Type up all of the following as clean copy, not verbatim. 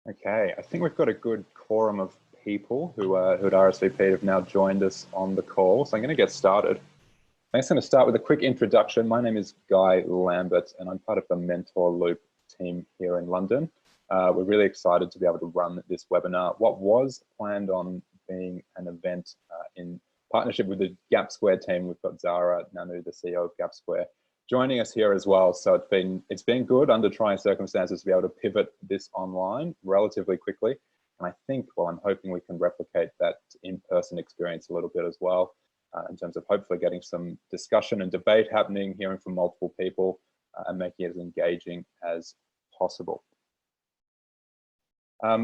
Okay, I think we've got a good quorum of people who had RSVP'd have now joined us on the call. So I'm going to get started. I'm just going to start with a quick introduction. My name is Guy Lambert, and I'm part of the Mentor Loop team here in London. We're really excited to be able to run this webinar. What was planned on being an event in partnership with the Gapsquare team. We've got Zara Nanu, the CEO of Gapsquare, joining us here as well. So it's been good under trying circumstances to be able to pivot this online relatively quickly. And I think, well, I'm hoping we can replicate that in-person experience a little bit as well, in terms of hopefully getting some discussion and debate happening, hearing from multiple people, and making it as engaging as possible.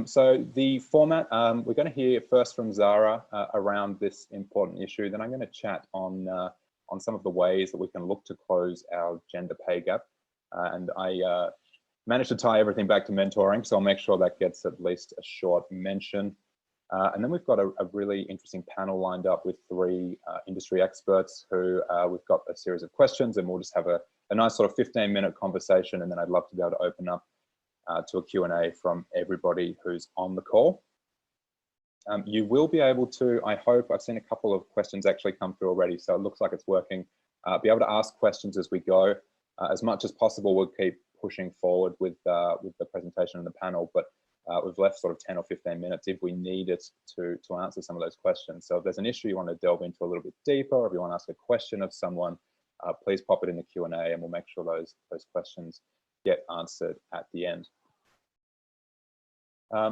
So the format, we're going to hear first from Zara around this important issue. Then I'm going to chat on some of the ways that we can look to close our gender pay gap. And I managed to tie everything back to mentoring, so I'll make sure that gets at least a short mention. And then we've got a really interesting panel lined up with three industry experts who we've got a series of questions, and we'll just have a nice sort of 15-minute conversation, and then I'd love to be able to open up to a Q&A from everybody who's on the call. You will be able to, I hope, I've seen a couple of questions actually come through already, so it looks like it's working. Be able to ask questions as we go. As much as possible, we'll keep pushing forward with the presentation and the panel, but we've left sort of 10 or 15 minutes if we need it to answer some of those questions. So if there's an issue you want to delve into a little bit deeper, or if you want to ask a question of someone, please pop it in the Q&A and we'll make sure those questions get answered at the end.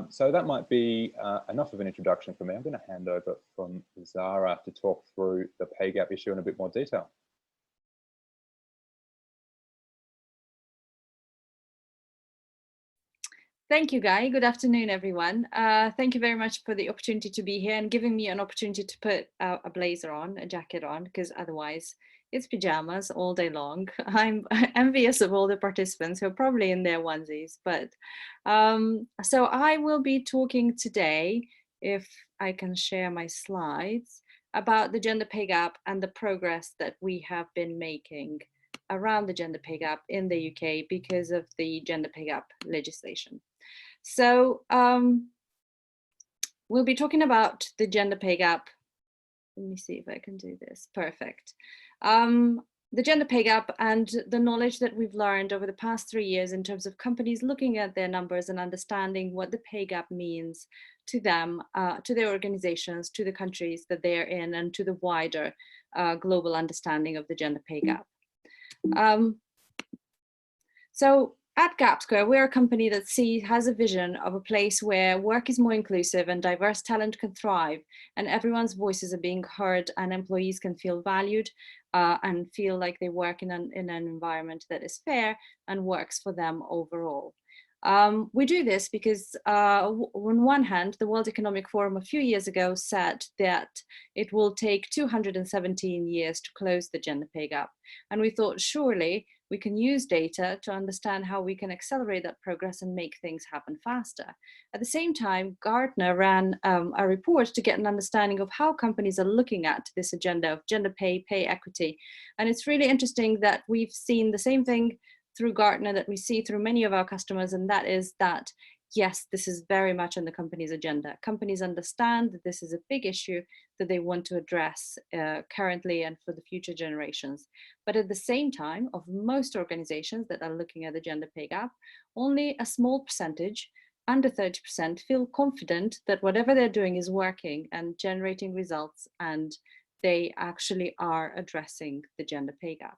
So that might be enough of an introduction for me. I'm going to hand over from Zara to talk through the pay gap issue in a bit more detail. Thank you, Guy. Good afternoon, everyone. Thank you very much for the opportunity to be here and giving me an opportunity to put a blazer on, a jacket on, because otherwise it's pajamas all day long. I'm envious of all the participants who are probably in their onesies. But so I will be talking today, if I can share my slides, about the gender pay gap and the progress that we have been making around the gender pay gap in the UK because of the gender pay gap legislation. So we'll be talking about the gender pay gap. Let me see if I can do this. Perfect. The gender pay gap and the knowledge that we've learned over the past 3 years in terms of companies looking at their numbers and understanding what the pay gap means to them, to their organizations, to the countries that they're in, and to the wider global understanding of the gender pay gap. So at Gapsquare, we're a company that has a vision of a place where work is more inclusive and diverse talent can thrive, and everyone's voices are being heard, and employees can feel valued and feel like they work in an environment that is fair and works for them overall. We do this because on one hand, the World Economic Forum a few years ago said that it will take 217 years to close the gender pay gap. And we thought, surely we can use data to understand how we can accelerate that progress and make things happen faster. At the same time, Gartner ran a report to get an understanding of how companies are looking at this agenda of gender pay, pay equity. And it's really interesting that we've seen the same thing through Gartner that we see through many of our customers, and that is that, yes, this is very much on the company's agenda. Companies understand that this is a big issue that they want to address currently and for the future generations. But at the same time, of most organizations that are looking at the gender pay gap, only a small percentage, under 30%, feel confident that whatever they're doing is working and generating results, and they actually are addressing the gender pay gap.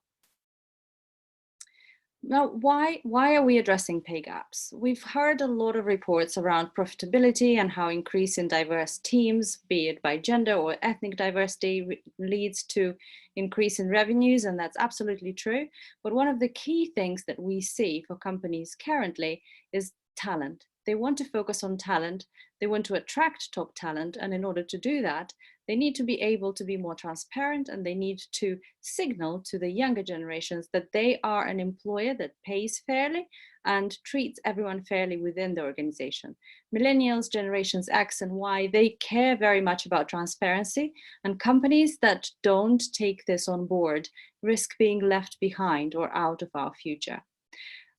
Now, why are we addressing pay gaps? We've heard a lot of reports around profitability and how increase in diverse teams, be it by gender or ethnic diversity, leads to increase in revenues, and that's absolutely true. But one of the key things that we see for companies currently is talent. They want to focus on talent, they want to attract top talent, and in order to do that, they need to be able to be more transparent, and they need to signal to the younger generations that they are an employer that pays fairly and treats everyone fairly within the organization. Millennials, generations X and Y, they care very much about transparency, and companies that don't take this on board risk being left behind or out of our future.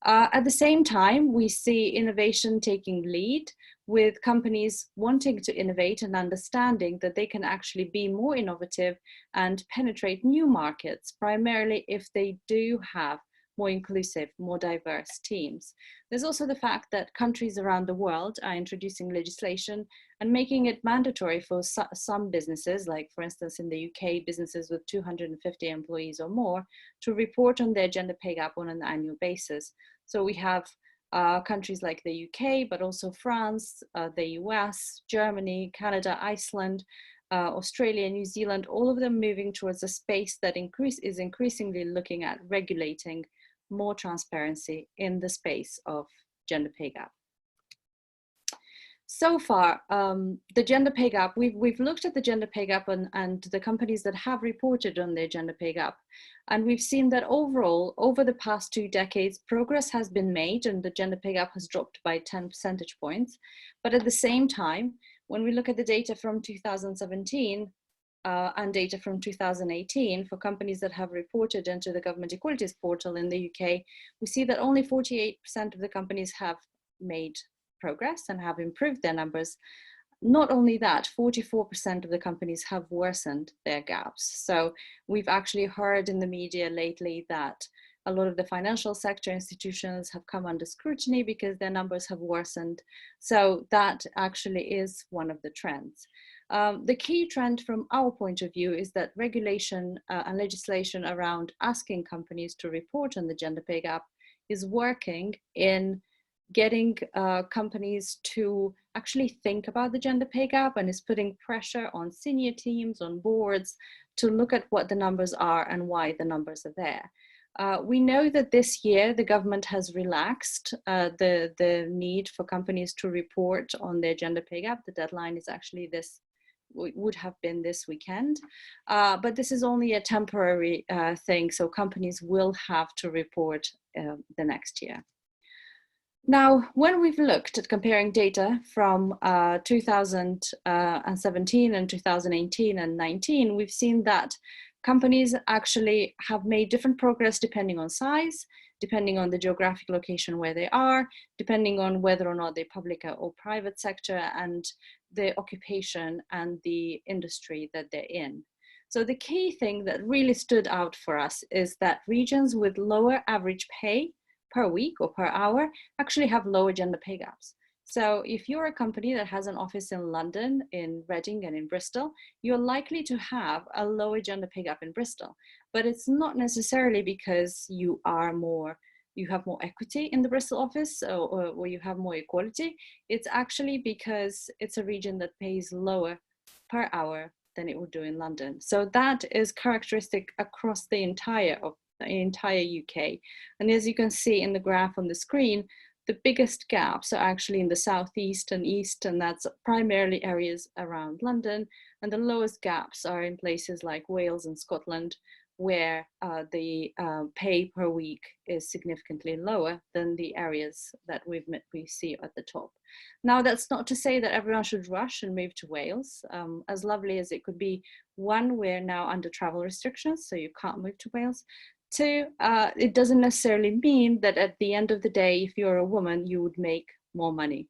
At the same time, we see innovation taking lead, with companies wanting to innovate and understanding that they can actually be more innovative and penetrate new markets, primarily if they do have more inclusive, more diverse teams. There's also the fact that countries around the world are introducing legislation and making it mandatory for some businesses, like for instance in the UK, businesses with 250 employees or more, to report on their gender pay gap on an annual basis. So we have countries like the UK, but also France, the US, Germany, Canada, Iceland, Australia, New Zealand, all of them moving towards a space that is increasingly looking at regulating more transparency in the space of gender pay gap. So far, the gender pay gap, we've looked at the gender pay gap and the companies that have reported on their gender pay gap. And we've seen that overall, over the past 2 decades, progress has been made and the gender pay gap has dropped by 10 percentage points. But at the same time, when we look at the data from 2017 and data from 2018 for companies that have reported into the Government Equalities Portal in the UK, we see that only 48% of the companies have made progress and have improved their numbers. Not only that, 44% of the companies have worsened their gaps. So we've actually heard in the media lately that a lot of the financial sector institutions have come under scrutiny because their numbers have worsened. So that actually is one of the trends. The key trend from our point of view is that regulation and legislation around asking companies to report on the gender pay gap is working in getting companies to actually think about the gender pay gap, and is putting pressure on senior teams, on boards, to look at what the numbers are and why the numbers are there. We know that this year the government has relaxed the need for companies to report on their gender pay gap. The deadline is actually would have been this weekend, but this is only a temporary thing, so companies will have to report the next year. Now, when we've looked at comparing data from 2017 and 2018 and 19, we've seen that companies actually have made different progress depending on size, depending on the geographic location where they are, depending on whether or not they're public or private sector, and the occupation and the industry that they're in. So the key thing that really stood out for us is that regions with lower average pay per week or per hour actually have lower gender pay gaps. So if you're a company that has an office in London, in Reading and in Bristol, you're likely to have a lower gender pay gap in Bristol, but it's not necessarily because you have more equity in the Bristol office or you have more equality. It's actually because it's a region that pays lower per hour than it would do in London. So that is characteristic across the entire UK. And as you can see in the graph on the screen, the biggest gaps are actually in the southeast and east, and that's primarily areas around London. And the lowest gaps are in places like Wales and Scotland, where the pay per week is significantly lower than the areas that we see at the top. Now, that's not to say that everyone should rush and move to Wales. As lovely as it could be, one, we're now under travel restrictions, so you can't move to Wales. Two, it doesn't necessarily mean that at the end of the day, if you're a woman, you would make more money.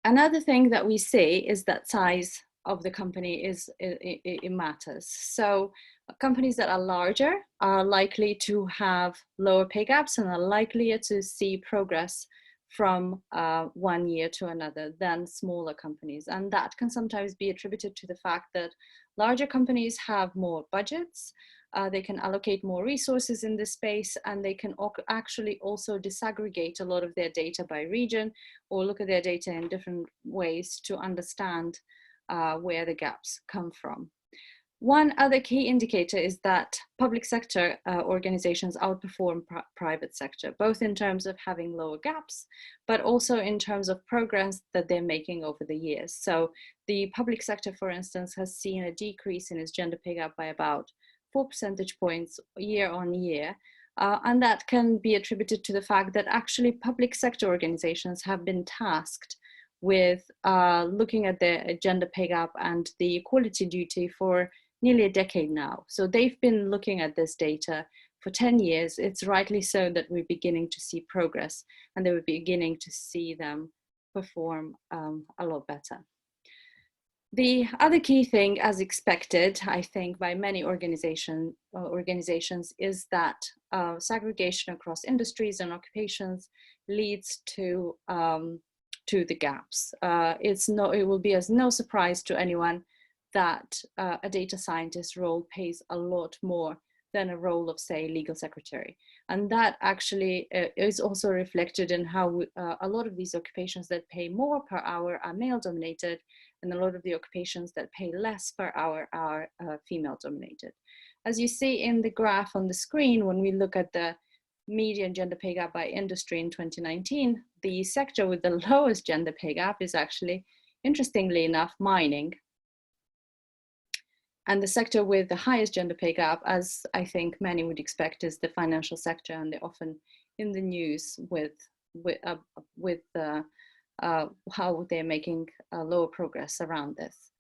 Another thing that we see is that size of the company it matters. So companies that are larger are likely to have lower pay gaps and are likelier to see progress from one year to another than smaller companies. And that can sometimes be attributed to the fact that larger companies have more budgets, they can allocate more resources in this space, and they can actually also disaggregate a lot of their data by region or look at their data in different ways to understand where the gaps come from. One other key indicator is that public sector organizations outperform private sector, both in terms of having lower gaps, but also in terms of progress that they're making over the years. So the public sector, for instance, has seen a decrease in its gender pay gap by about 4 percentage points year on year. And that can be attributed to the fact that actually public sector organizations have been tasked with looking at the gender pay gap and the equality duty for nearly a decade now. So they've been looking at this data for 10 years, it's rightly so that we're beginning to see progress, and that we're beginning to see them perform a lot better. The other key thing, as expected, I think, by many organizations, is that segregation across industries and occupations leads to the gaps. It will be as no surprise to anyone that a data scientist role pays a lot more than a role of, say, legal secretary. And that actually is also reflected in how a lot of these occupations that pay more per hour are male dominated, and a lot of the occupations that pay less per hour are female dominated. As you see in the graph on the screen, when we look at the median gender pay gap by industry in 2019, the sector with the lowest gender pay gap is actually, interestingly enough, mining. And the sector with the highest gender pay gap, as I think many would expect, is the financial sector, and they're often in the news with how they're making lower progress around this.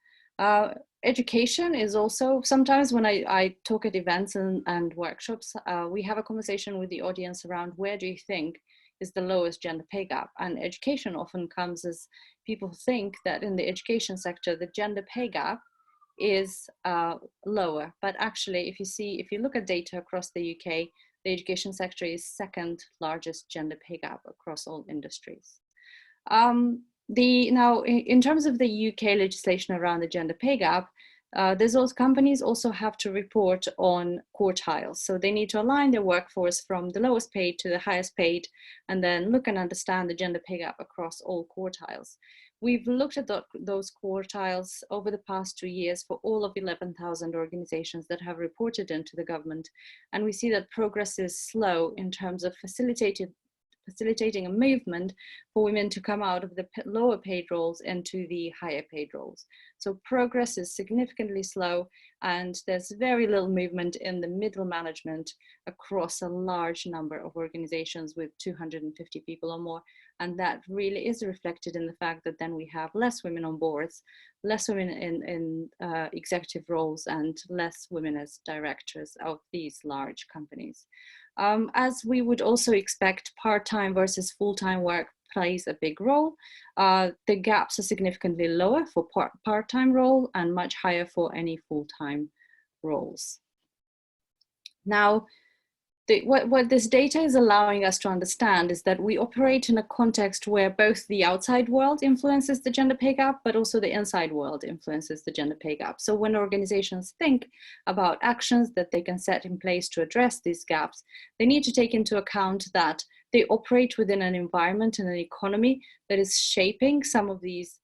Education is also, sometimes when I talk at events and workshops, we have a conversation with the audience around where do you think is the lowest gender pay gap? And education often comes as people think that in the education sector, the gender pay gap is lower. But actually, if you look at data across the UK, the education sector is second largest gender pay gap across all industries. Now, in terms of the UK legislation around the gender pay gap, companies also have to report on quartiles. So they need to align their workforce from the lowest paid to the highest paid, and then look and understand the gender pay gap across all quartiles. We've looked at those quartiles over the past 2 years for all of 11,000 organizations that have reported into the government. And we see that progress is slow in terms of facilitating a movement for women to come out of the lower paid roles into the higher paid roles. So progress is significantly slow, and there's very little movement in the middle management across a large number of organizations with 250 people or more. And that really is reflected in the fact that then we have less women on boards, less women in executive roles, and less women as directors of these large companies. As we would also expect, part-time versus full-time work plays a big role. The gaps are significantly lower for part-time role and much higher for any full-time roles. Now, what this data is allowing us to understand is that we operate in a context where both the outside world influences the gender pay gap, but also the inside world influences the gender pay gap. So when organizations think about actions that they can set in place to address these gaps, they need to take into account that they operate within an environment and an economy that is shaping some of these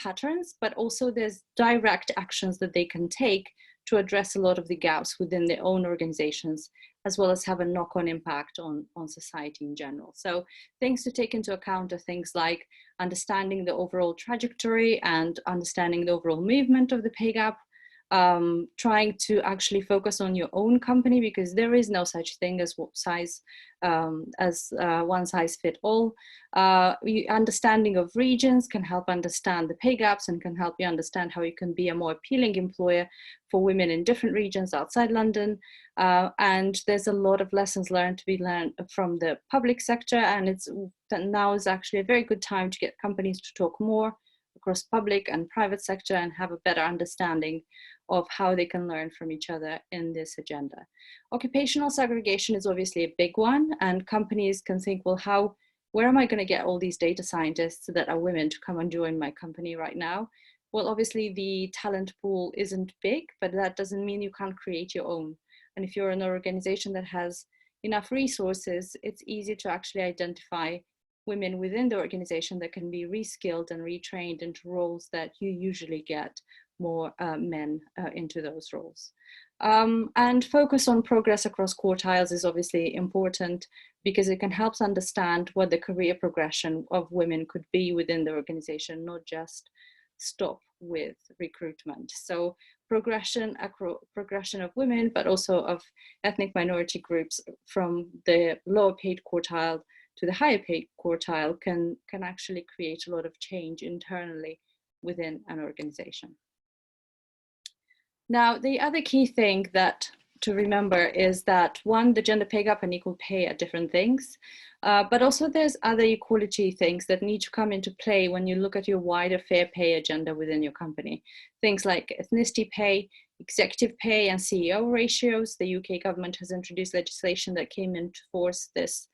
patterns, but also there's direct actions that they can take to address a lot of the gaps within their own organizations, as well as have a knock-on impact on society in general. So things to take into account are things like understanding the overall trajectory and understanding the overall movement of the pay gap, trying to actually focus on your own company, because there is no such thing as one size fit all. Understanding of regions can help understand the pay gaps and can help you understand how you can be a more appealing employer for women in different regions outside London. And there's a lot of lessons learned to be learned from the public sector, and now is actually a very good time to get companies to talk more across public and private sector and have a better understanding of how they can learn from each other in this agenda. Occupational segregation is obviously a big one, and companies can think, well, where am I going to get all these data scientists that are women to come and join my company right now? Well, obviously the talent pool isn't big, but that doesn't mean you can't create your own. And if you're an organization that has enough resources, it's easy to actually identify women within the organization that can be reskilled and retrained into roles that you usually get more men into those roles. And focus on progress across quartiles is obviously important because it can help us understand what the career progression of women could be within the organization, not just stop with recruitment. So progression of women, but also of ethnic minority groups from the lower paid quartile to the higher paid quartile can actually create a lot of change internally within an organization. Now, the other key thing that to remember is that one, the gender pay gap and equal pay are different things, but also there's other equality things that need to come into play when you look at your wider fair pay agenda within your company. Things like ethnicity pay, executive pay, and CEO ratios. The UK government has introduced legislation that came into force this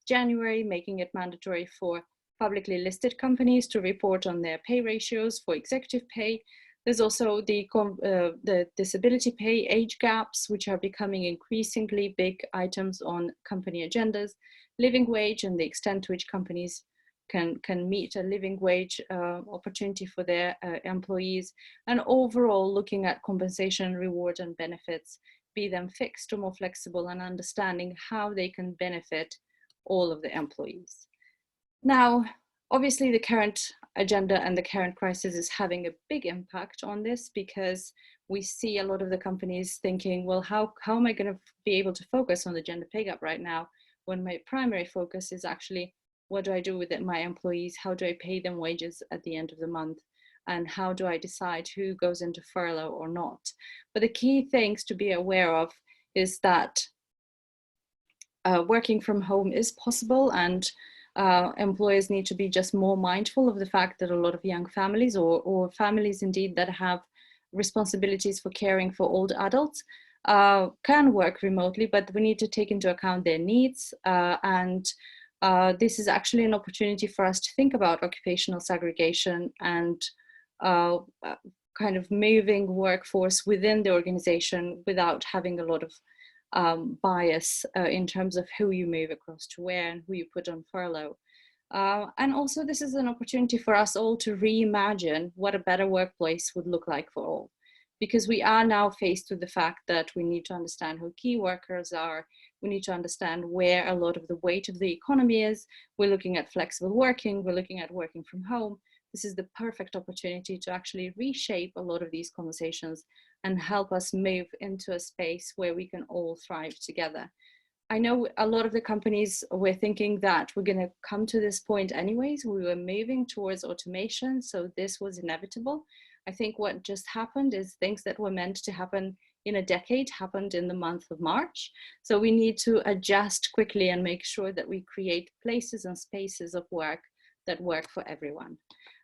January, making it mandatory for publicly listed companies to report on their pay ratios for executive pay. There's also the disability pay age gaps, which are becoming increasingly big items on company agendas, living wage and the extent to which companies can meet a living wage opportunity for their employees, and overall looking at compensation, reward and benefits, be them fixed or more flexible, and understanding how they can benefit all of the employees. Now, obviously the current agenda and the current crisis is having a big impact on this, because we see a lot of the companies thinking, well, how am I going to be able to focus on the gender pay gap right now when my primary focus is actually, what do I do with my employees? How do I pay them wages at the end of the month? And how do I decide who goes into furlough or not? But the key things to be aware of is that working from home is possible, and employers need to be just more mindful of the fact that a lot of young families or families indeed that have responsibilities for caring for older adults can work remotely, but we need to take into account their needs. This is actually an opportunity for us to think about occupational segregation and kind of moving workforce within the organization without having a lot of bias in terms of who you move across to where and who you put on furlough. And also this is an opportunity for us all to reimagine what a better workplace would look like for all. Because we are now faced with the fact that we need to understand who key workers are, we need to understand where a lot of the weight of the economy is, we're looking at flexible working, we're looking at working from home. This is the perfect opportunity to actually reshape a lot of these conversations and help us move into a space where we can all thrive together. I know a lot of the companies were thinking that we're going to come to this point anyways. We were moving towards automation, so this was inevitable. I think what just happened is things that were meant to happen in a decade happened in the month of March. So we need to adjust quickly and make sure that we create places and spaces of work that work for everyone.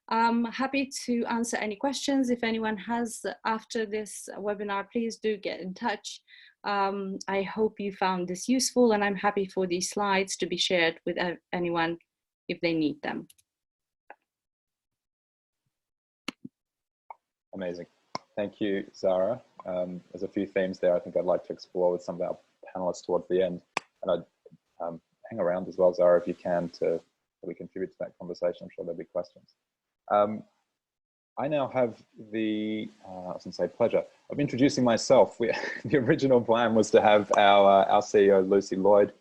I'm happy to answer any questions. If anyone has after this webinar, please do get in touch. I hope you found this useful, and I'm happy for these slides to be shared with anyone if they need them. Amazing. Thank you, Zara. There's a few themes there I think I'd like to explore with some of our panelists towards the end. And I'd hang around as well, Zara, if you can, to we contribute to that conversation. I'm sure there'll be questions. I now have the, I was going to say pleasure of introducing myself. The original plan was to have our CEO, Lucy Lloyd,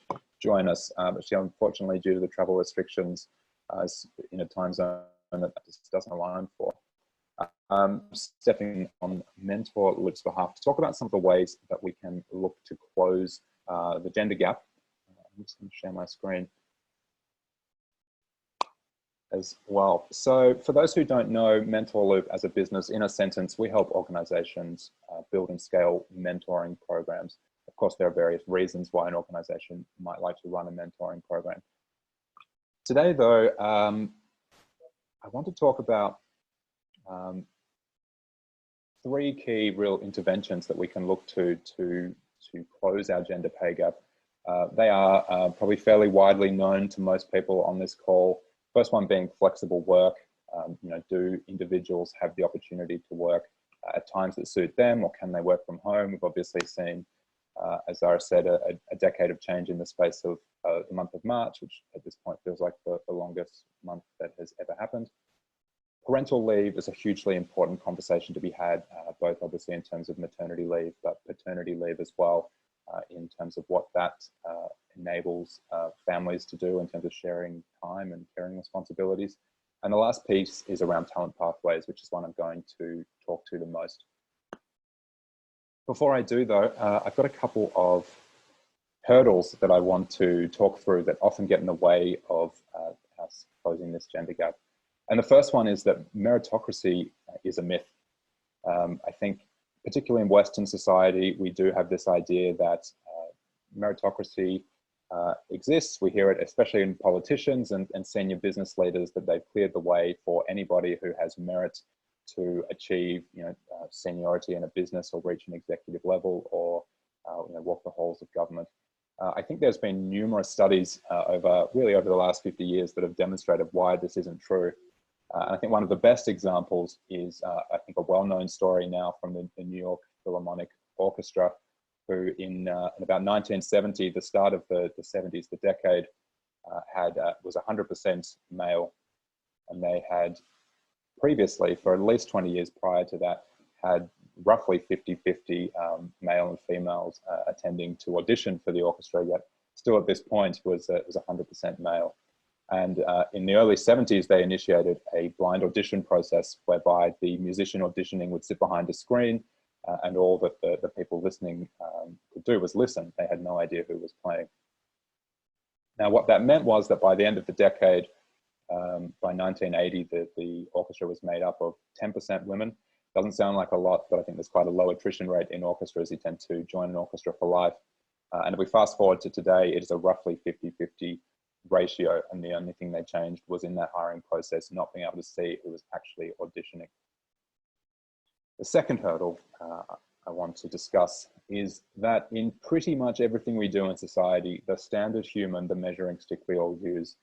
join us, but she unfortunately, due to the travel restrictions, is in a time zone that just doesn't align for. Stepping on Mentor Loop's behalf to talk about some of the ways that we can look to close the gender gap. I'm just going to share my screen as well. So for those who don't know Mentor Loop as a business, in a sentence, we help organizations build and scale mentoring programs. Of course, there are various reasons why an organization might like to run a mentoring program. Today, though, I want to talk about three key real interventions that we can look to close our gender pay gap. They are probably fairly widely known to most people on this call. First one being flexible work. Do individuals have the opportunity to work at times that suit them, or can they work from home? We've obviously seen, as Zara said, a decade of change in the space of the month of March, which at this point feels like the longest month that has ever happened. Parental leave is a hugely important conversation to be had, both obviously in terms of maternity leave, but paternity leave as well, in terms of what that enables families to do in terms of sharing time and caring responsibilities. And the last piece is around talent pathways, which is one I'm going to talk to the most. Before I do though, I've got a couple of hurdles that I want to talk through that often get in the way of us closing this gender gap. And the first one is that meritocracy is a myth. I think particularly in Western society, we do have this idea that meritocracy exists. We hear it especially in politicians and senior business leaders, that they've cleared the way for anybody who has merit to achieve, seniority in a business or reach an executive level, or walk the halls of government. I think there's been numerous studies over the last 50 years that have demonstrated why this isn't true. I think one of the best examples is, I think, a well-known story now from the New York Philharmonic Orchestra, who in about 1970, the start of the 70s, the decade, was 100% male, and they had previously, for at least 20 years prior to that, had roughly 50-50 male and females attending to audition for the orchestra, yet still at this point was 100% male. And in the early 70s, they initiated a blind audition process whereby the musician auditioning would sit behind a screen, and all that the people listening could do was listen. They had no idea who was playing. Now, what that meant was that by the end of the decade, by 1980, the orchestra was made up of 10% women. Doesn't sound like a lot, but I think there's quite a low attrition rate in orchestras. You tend to join an orchestra for life. And if we fast forward to today, it is a roughly 50-50 ratio. And the only thing they changed was in that hiring process, not being able to see who was actually auditioning. The second hurdle I want to discuss is that in pretty much everything we do in society, the standard human, the measuring stick we all use,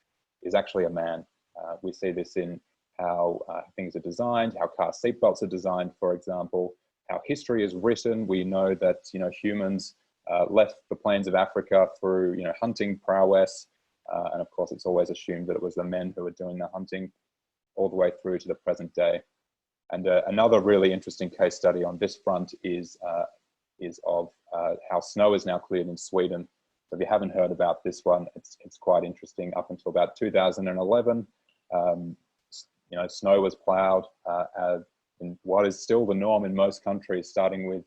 is actually a man. We see this in how things are designed, how car seatbelts are designed, for example, how history is written. We know that humans left the plains of Africa through hunting prowess, and of course it's always assumed that it was the men who were doing the hunting, all the way through to the present day. And another really interesting case study on this front is of how snow is now cleared in Sweden. So if you haven't heard about this one, it's quite interesting. Up until about 2011, snow was plowed in what is still the norm in most countries, starting with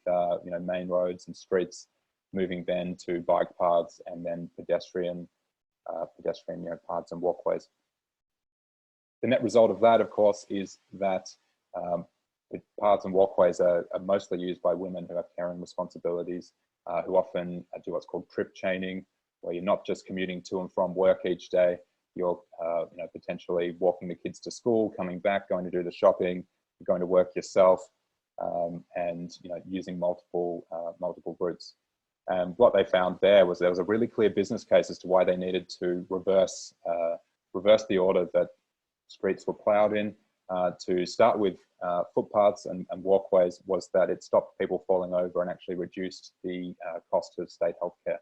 main roads and streets, moving then to bike paths, and then pedestrian paths and walkways. The net result of that, of course, is that the paths and walkways are mostly used by women who have caring responsibilities, who often do what's called trip chaining, where you're not just commuting to and from work each day, you're potentially walking the kids to school, coming back, going to do the shopping, going to work yourself, and using multiple routes. And what they found there was a really clear business case as to why they needed to reverse the order that streets were plowed in. To start with footpaths and walkways, was that it stopped people falling over and actually reduced the cost of state healthcare.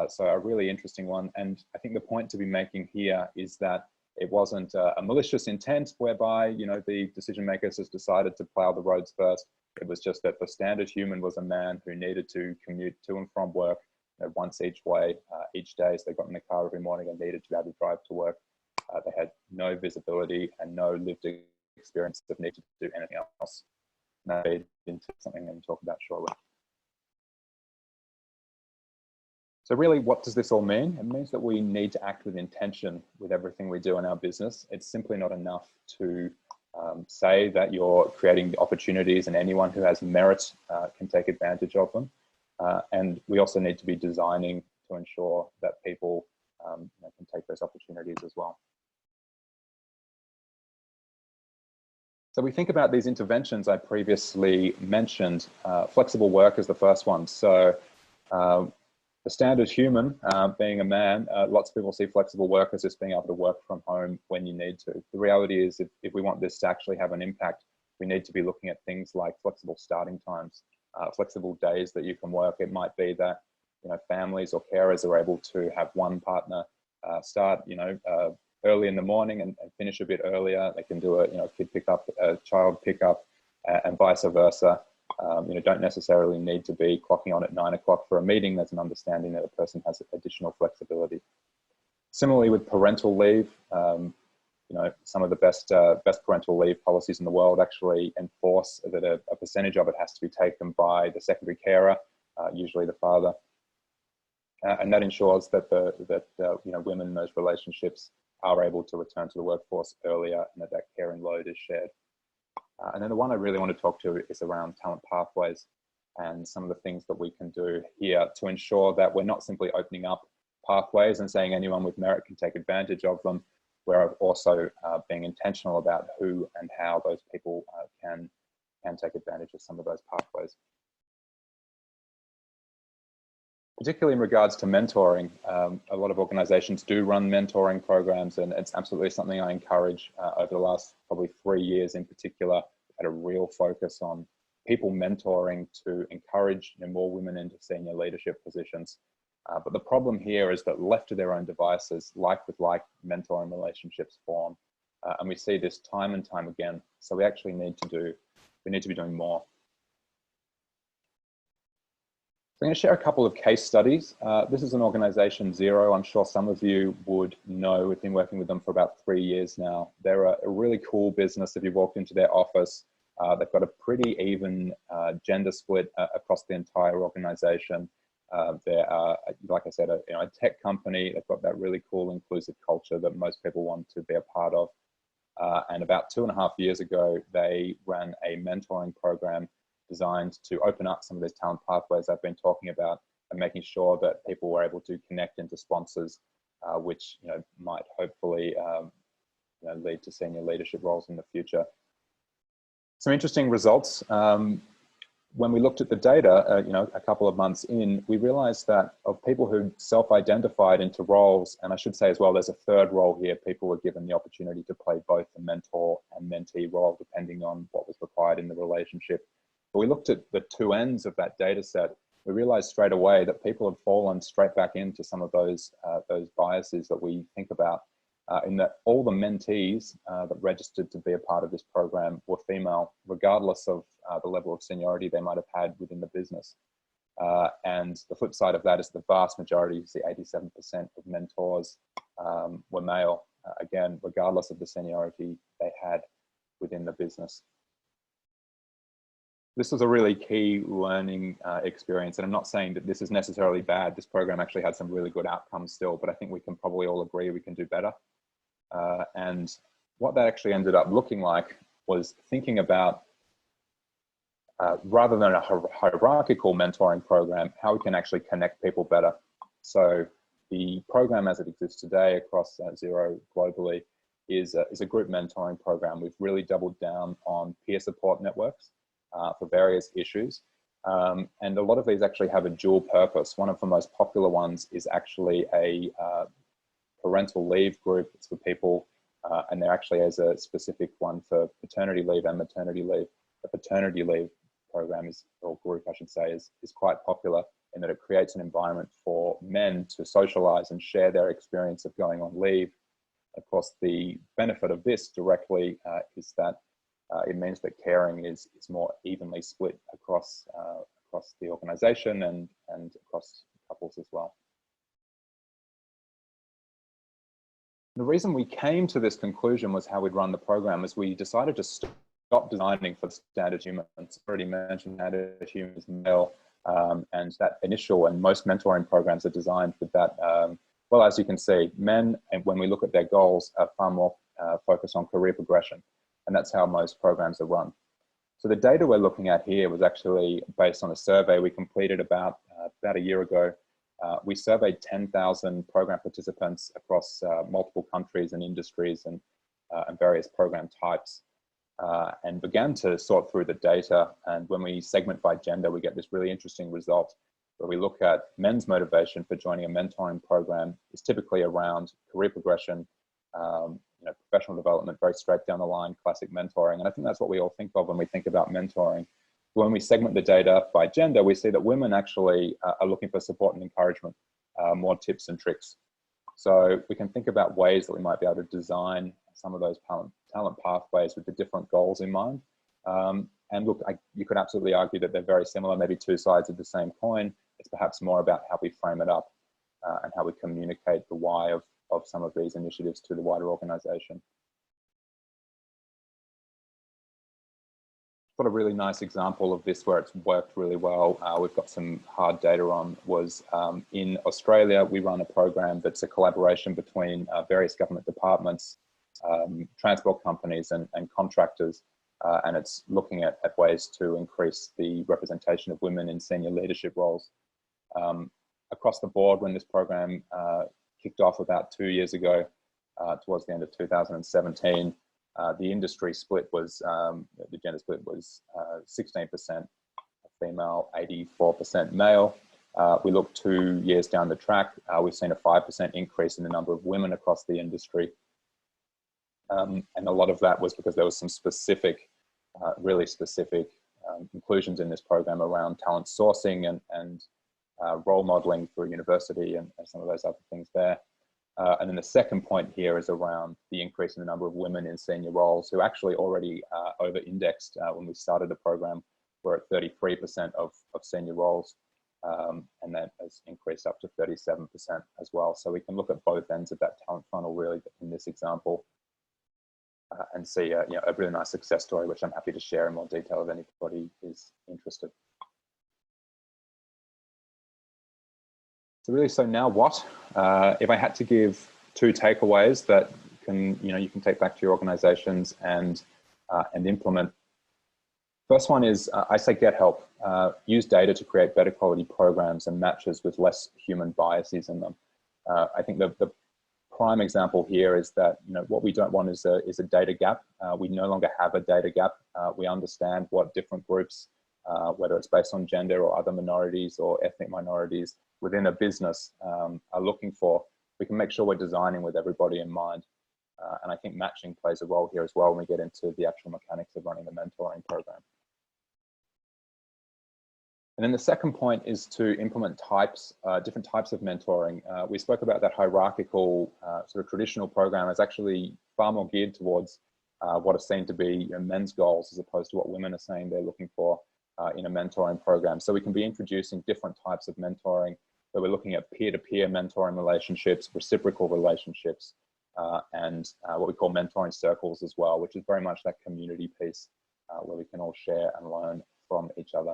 So a really interesting one. And I think the point to be making here is that it wasn't a malicious intent whereby the decision makers has decided to plow the roads first. It was just that the standard human was a man who needed to commute to and from work once each way each day. So they got in the car every morning and needed to be able to drive to work. They had no visibility and no lived experience of need to do anything else. And that feeds into something I'm going to talk about shortly. So really, what does this all mean? It means that we need to act with intention with everything we do in our business. It's simply not enough to say that you're creating the opportunities and anyone who has merit can take advantage of them. And we also need to be designing to ensure that people can take those opportunities as well. So we think about these interventions I previously mentioned. Flexible work is the first one. So the standard human, being a man, lots of people see flexible work as just being able to work from home when you need to. The reality is if we want this to actually have an impact, we need to be looking at things like flexible starting times, flexible days that you can work. It might be that families or carers are able to have one partner start early in the morning and finish a bit earlier. They can do a kid pickup, a child pickup, and vice versa. Don't necessarily need to be clocking on at 9 o'clock for a meeting. There's an understanding that a person has additional flexibility. Similarly with parental leave, some of the best parental leave policies in the world actually enforce that a percentage of it has to be taken by the secondary carer, usually the father, and that ensures that women in those relationships are able to return to the workforce earlier, and that caring load is shared. And then the one I really want to talk to is around talent pathways and some of the things that we can do here to ensure that we're not simply opening up pathways and saying anyone with merit can take advantage of them. We're also being intentional about who and how those people can take advantage of some of those pathways. Particularly in regards to mentoring, a lot of organizations do run mentoring programs, and it's absolutely something I encourage. Over the last probably 3 years in particular, we've had a real focus on people mentoring to encourage more women into senior leadership positions. But the problem here is that left to their own devices, like with like, mentoring relationships form. And we see this time and time again. So we actually need to be doing more. So I'm going to share a couple of case studies. This is an organization, Xero. I'm sure some of you would know. We've been working with them for about 3 years now. They're a really cool business. If you walked into their office, they've got a pretty even gender split across the entire organization. They're, like I said, a tech company. They've got that really cool inclusive culture that most people want to be a part of. And about 2.5 years ago, they ran a mentoring program designed to open up some of these talent pathways I've been talking about, and making sure that people were able to connect into sponsors, which might hopefully lead to senior leadership roles in the future. Some interesting results. When we looked at the data, a couple of months in, we realized that of people who self-identified into roles, and I should say as well, there's a third role here, people were given the opportunity to play both the mentor and mentee role, depending on what was required in the relationship. But we looked at the two ends of that data set. We realized straight away that people had fallen straight back into some of those biases that we think about, in that all the mentees that registered to be a part of this program were female, regardless of the level of seniority they might have had within the business. And the flip side of that is the vast majority, you see 87% of mentors were male, again, regardless of the seniority they had within the business. This was a really key learning experience, and I'm not saying that this is necessarily bad. This program actually had some really good outcomes still, but I think we can probably all agree we can do better. And what that actually ended up looking like was thinking about, rather than a hierarchical mentoring program, how we can actually connect people better. So the program as it exists today across Xero globally is a group mentoring program. We've really doubled down on peer support networks for various issues. And a lot of these actually have a dual purpose. One of the most popular ones is actually a parental leave group. It's for people, and there actually is a specific one for paternity leave and maternity leave. The paternity leave program or group I should say, is quite popular in that it creates an environment for men to socialize and share their experience of going on leave. Of course, the benefit of this directly is that it means that caring is more evenly split across the organization and across couples as well. The reason we came to this conclusion was how we'd run the program, is we decided to stop designing for standard humans. Already mentioned standard humans male, and that initial and most mentoring programs are designed with that. Well, as you can see, men, and when we look at their goals, are far more focused on career progression. And that's how most programs are run. So the data we're looking at here was actually based on a survey we completed about a year ago. We surveyed 10,000 program participants across multiple countries and industries and various program types, and began to sort through the data. And when we segment by gender, we get this really interesting result where we look at men's motivation for joining a mentoring program is typically around career progression, professional development, very straight down the line, classic mentoring. And I think that's what we all think of when we think about mentoring. When we segment the data by gender, we see that women actually are looking for support and encouragement, more tips and tricks. So we can think about ways that we might be able to design some of those talent pathways with the different goals in mind. And look, you could absolutely argue that they're very similar, maybe two sides of the same coin. It's perhaps more about how we frame it up and how we communicate the why of some of these initiatives to the wider organization. Got a really nice example of this where it's worked really well. We've got some hard data on was in Australia, we run a program that's a collaboration between various government departments, transport companies and contractors. and it's looking at ways to increase the representation of women in senior leadership roles. Across the board, when this program kicked off about 2 years ago, towards the end of 2017, the industry split was, the gender split was 16% female, 84% male. We look 2 years down the track, we've seen a 5% increase in the number of women across the industry. And a lot of that was because there was some specific, really specific inclusions in this program around talent sourcing and role modeling for university and some of those other things there. And then the second point here is around the increase in the number of women in senior roles who actually already over-indexed when we started the program. We're at 33% of senior roles, and that has increased up to 37% as well. So we can look at both ends of that talent funnel really in this example and see you know, a really nice success story, which I'm happy to share in more detail if anybody is interested. So really, so now what? If I had to give 2 takeaways that you can take back to your organizations and implement. First one is I say get help. Use data to create better quality programs and matches with less human biases in them. I think the prime example here is that what we don't want is a data gap. We no longer have a data gap. We understand what different groups, whether it's based on gender or other minorities or ethnic minorities within a business are looking for. We can make sure we're designing with everybody in mind. And I think matching plays a role here as well when we get into the actual mechanics of running the mentoring program. And then the second point is to implement different types of mentoring. We spoke about that hierarchical sort of traditional program is actually far more geared towards what are seen to be men's goals as opposed to what women are saying they're looking for in a mentoring program. So we can be introducing different types of mentoring. So we're looking at peer-to-peer mentoring relationships, reciprocal relationships, and what we call mentoring circles as well, which is very much that community piece where we can all share and learn from each other.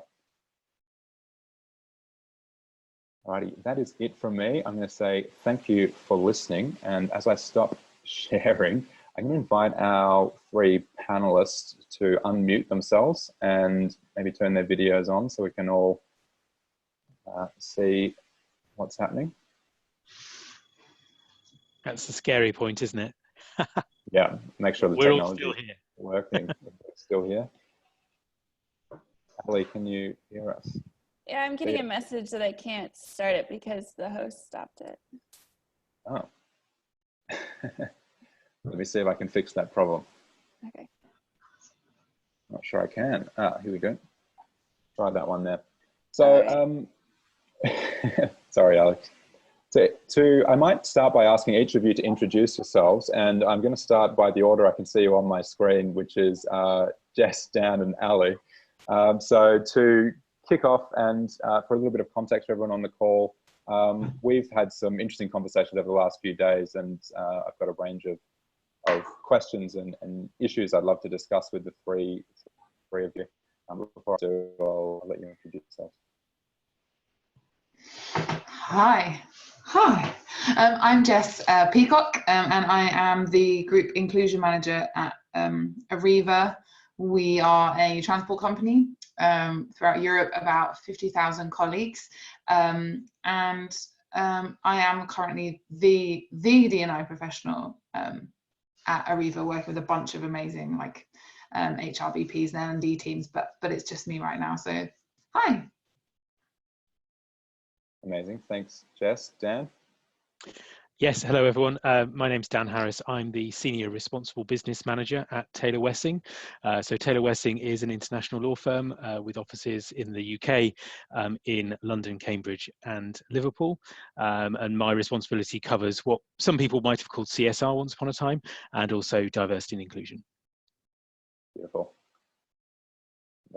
Alrighty, that is it from me. I'm going to say thank you for listening. And as I stop sharing, I'm going to invite our 3 panelists to unmute themselves and maybe turn their videos on so we can all see what's happening. That's the scary point, isn't it? Yeah, make sure the We're technology all still here. is working. We're still here. Ali, can you hear us? Yeah, I'm getting a message that I can't start it because the host stopped it. Oh. Let me see if I can fix that problem. Okay. Not sure I can. Here we go. Try that one there. So, sorry, Alex. I might start by asking each of you to introduce yourselves, and I'm going to start by the order I can see you on my screen, which is Jess, Dan, and Ali. So to kick off and for a little bit of context for everyone on the call, we've had some interesting conversations over the last few days, and I've got a range of questions and issues I'd love to discuss with the three of you. Before I do, I'll let you introduce yourself. Hi. I'm Jess Peacock, and I am the Group Inclusion Manager at Arriva. We are a transport company throughout Europe, about 50,000 colleagues, and I am currently the D&I professional at Arriva, working with a bunch of amazing HR VPs and L&D teams, but it's just me right now. So, hi. Amazing, thanks, Jess. Dan? Yes, hello everyone. My name's Dan Harris. I'm the Senior Responsible Business Manager at Taylor Wessing. So Taylor Wessing is an international law firm with offices in the UK, in London, Cambridge and Liverpool. And my responsibility covers what some people might have called CSR once upon a time, and also diversity and inclusion. Beautiful.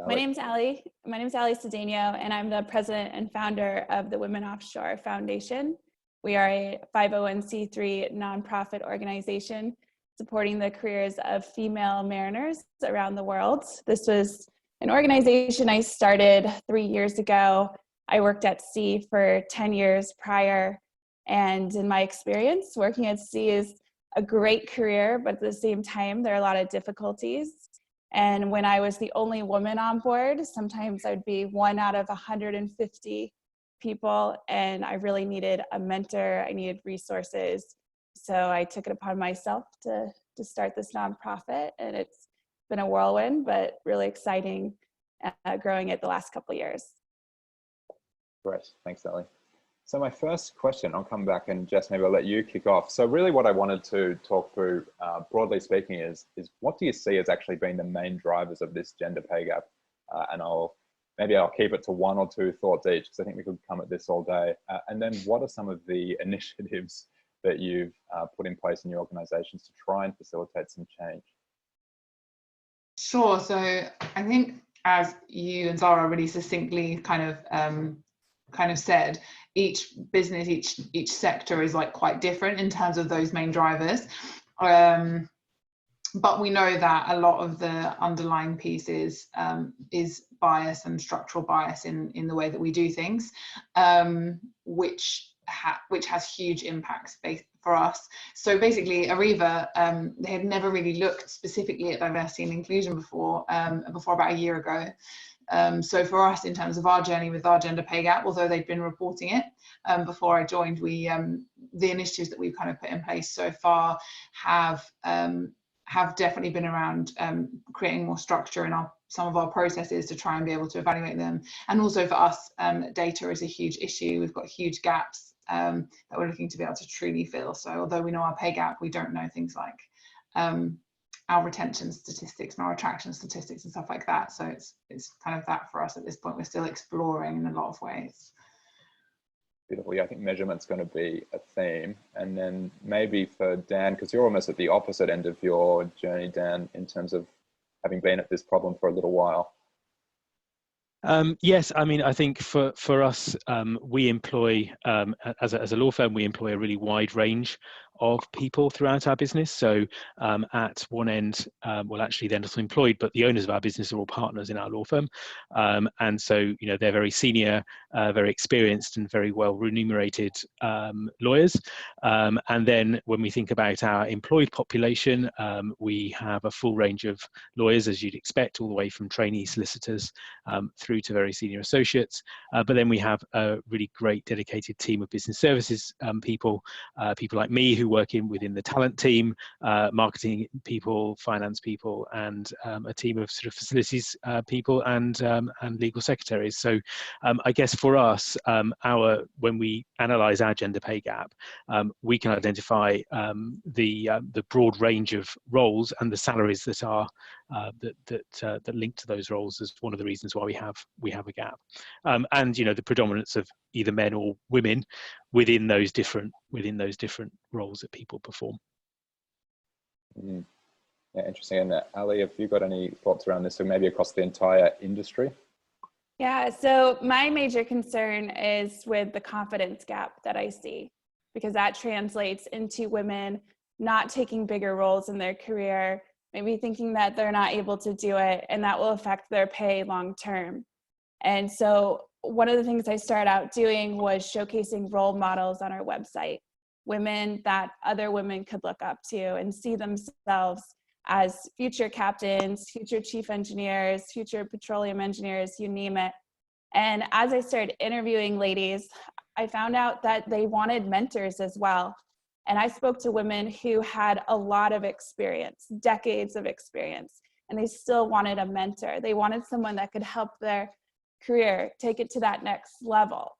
My name's Ali. My name's Ali Cedeno, and I'm the president and founder of the Women Offshore Foundation. We are a 501c3 nonprofit organization supporting the careers of female mariners around the world. This was an organization I started 3 years ago. I worked at sea for 10 years prior, and in my experience, working at sea is a great career, but at the same time, there are a lot of difficulties. And when I was the only woman on board, sometimes I'd be 1 out of 150 people, and I really needed a mentor. I needed resources. So I took it upon myself to start this nonprofit, and it's been a whirlwind, but really exciting growing it the last couple of years. Great, thanks, Sally. So my first question, I'll come back, and Jess, maybe I'll let you kick off. So really what I wanted to talk through, broadly speaking, is what do you see as actually being the main drivers of this gender pay gap? And maybe I'll keep it to 1 or 2 thoughts each, because I think we could come at this all day. And then what are some of the initiatives that you've put in place in your organizations to try and facilitate some change? Sure. So I think, as you and Zara really succinctly kind of said, each business, each sector is like quite different in terms of those main drivers. But we know that a lot of the underlying pieces is bias and structural bias in the way that we do things, which has huge impacts for us. So basically, Arriva, they had never really looked specifically at diversity and inclusion before about a year ago. So for us, in terms of our journey with our gender pay gap, although they'd been reporting it before I joined, the initiatives that we've kind of put in place so far have definitely been around creating more structure in some of our processes to try and be able to evaluate them. And also for us, data is a huge issue. We've got huge gaps that we're looking to be able to truly fill. So although we know our pay gap, we don't know things like our retention statistics and our attraction statistics and stuff like that. So it's kind of that for us at this point. We're still exploring in a lot of ways. Beautiful. Yeah, I think measurement's going to be a theme. And then maybe for Dan, because you're almost at the opposite end of your journey, Dan, in terms of having been at this problem for a little while. Yes, I mean, I think for us, we employ, as a law firm, we employ a really wide range of people throughout our business. So at one end, well, actually they're not employed, but the owners of our business are all partners in our law firm. And so, you know, they're very senior, very experienced and very well remunerated lawyers. And then when we think about our employed population, we have a full range of lawyers, as you'd expect, all the way from trainee solicitors through to very senior associates. But then we have a really great dedicated team of business services people like me who work within the talent team, marketing people, finance people, and a team of sort of facilities people and legal secretaries. So I guess for us, when we analyze our gender pay gap, we can identify the broad range of roles and the salaries that are that link to those roles as one of the reasons why we have a gap, and you know, the predominance of either men or women within those different roles that people perform. Yeah, interesting. And Ali, have you got any thoughts around this, or maybe across the entire industry? Yeah, so my major concern is with the confidence gap that I see, because that translates into women not taking bigger roles in their career, maybe thinking that they're not able to do it, and that will affect their pay long term. And so one of the things I started out doing was showcasing role models on our website, women that other women could look up to and see themselves as future captains, future chief engineers, future petroleum engineers, you name it. And as I started interviewing ladies, I found out that they wanted mentors as well. And I spoke to women who had a lot of experience, decades of experience, and they still wanted a mentor. They wanted someone that could help their career take it to that next level.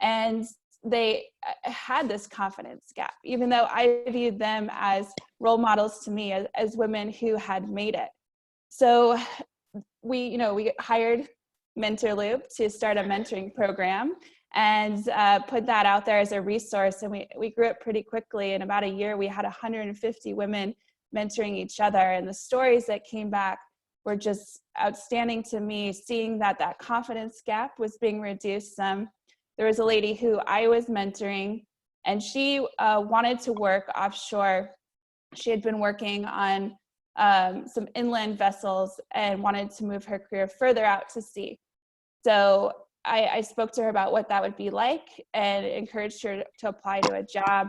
And they had this confidence gap, even though I viewed them as role models to me as women who had made it. So we hired Mentor Loop to start a mentoring program and put that out there as a resource. And we grew it pretty quickly. In about a year, we had 150 women mentoring each other. And the stories that came back were just outstanding to me, seeing that confidence gap was being reduced some. There was a lady who I was mentoring, and she wanted to work offshore. She had been working on some inland vessels and wanted to move her career further out to sea. So I spoke to her about what that would be like and encouraged her to apply to a job.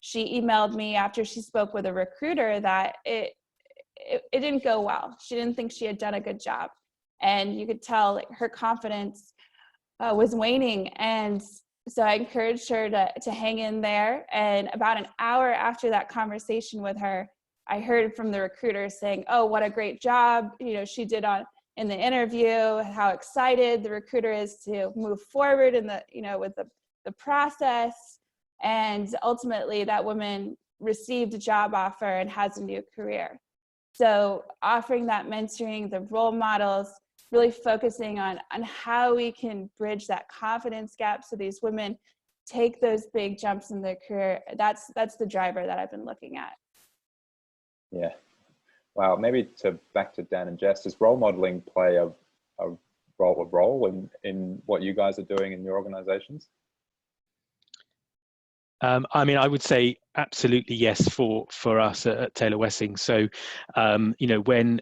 She emailed me after she spoke with a recruiter that it didn't go well. She didn't think she had done a good job. And you could tell like, her confidence was waning. And so I encouraged her to hang in there. And about an hour after that conversation with her, I heard from the recruiter saying, "Oh, what a great job, she did in the interview, how excited the recruiter is to move forward in with the process." And ultimately that woman received a job offer and has a new career. So offering that mentoring, the role models, really focusing on how we can bridge that confidence gap so these women take those big jumps in their career. That's the driver that I've been looking at. Yeah. Wow. Maybe back to Dan and Jess, does role modeling play a role in what you guys are doing in your organizations? I mean, I would say absolutely yes for us at Taylor Wessing. So, when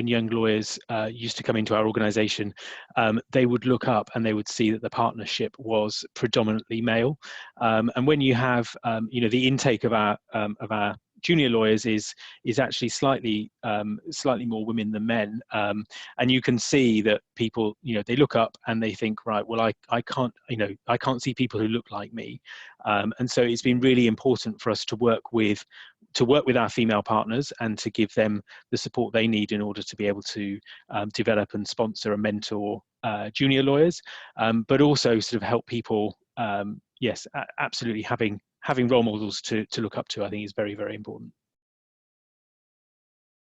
young lawyers used to come into our organisation, they would look up and they would see that the partnership was predominantly male. And when you have, the intake of our junior lawyers is actually slightly more women than men, and you can see that people, they look up and they think, right, well, I can't see people who look like me, and so it's been really important for us to work with our female partners and to give them the support they need in order to be able to develop and sponsor and mentor junior lawyers, but also sort of help people. Yes, absolutely. Having role models to look up to, I think, is very, very important.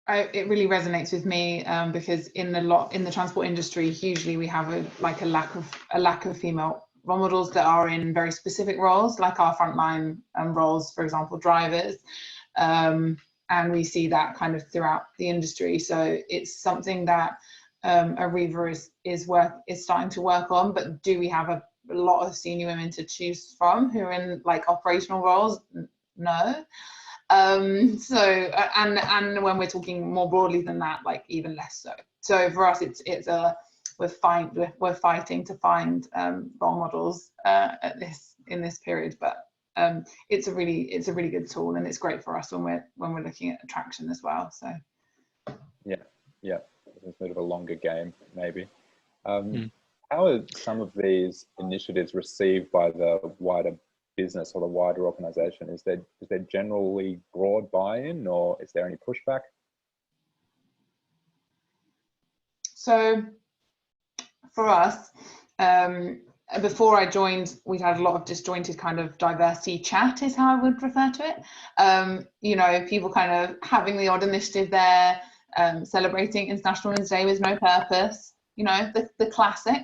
It really resonates with me because in the transport industry, hugely we have a lack of female role models that are in very specific roles, like our frontline roles, for example, drivers, and we see that kind of throughout the industry. So it's something that Arriva is starting to work on. But do we have a lot of senior women to choose from who are in like operational roles? No. So and when we're talking more broadly than that, like even less so. So for us, we're fighting to find role models in this period, but it's a really good tool, and it's great for us when we're looking at attraction as well. So yeah, it's a bit of a longer game maybe. How are some of these initiatives received by the wider business or the wider organization? Is there generally broad buy-in, or is there any pushback? So for us, before I joined, we'd had a lot of disjointed kind of diversity chat, is how I would refer to it. People kind of having the odd initiative there, celebrating International Women's Day with no purpose, the classic.